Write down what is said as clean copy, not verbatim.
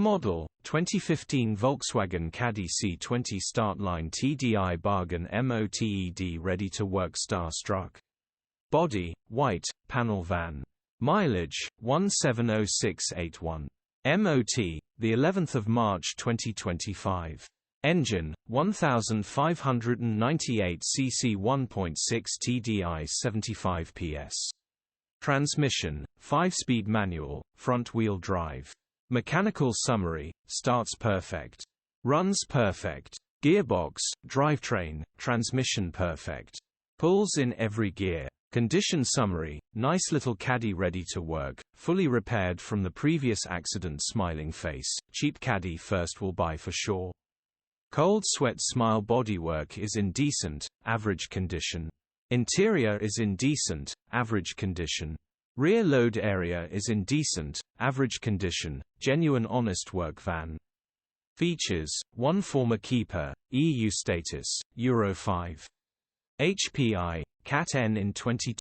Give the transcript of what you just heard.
Model, 2015 Volkswagen Caddy C20 Startline Tdi bargain MOTED ready-to-work Starstruck. Body, white, panel van. Mileage, 170681. MOT, the 11th of March 2025. Engine, 1598 cc 1.6 TDI 75 PS. Transmission, 5-speed manual, front-wheel drive. Mechanical summary, starts perfect. Runs perfect. Gearbox, drivetrain, transmission perfect. Pulls in every gear. Condition summary, nice little Caddy ready to work, fully repaired from the previous accident smiling face, cheap Caddy first will buy for sure. Cold sweat smile bodywork is in decent, average condition. Interior is in decent, average condition. Rear load area is in decent, average condition, genuine honest work van. Features, 1 former keeper, EU status, Euro 5. HPI, Cat N in 20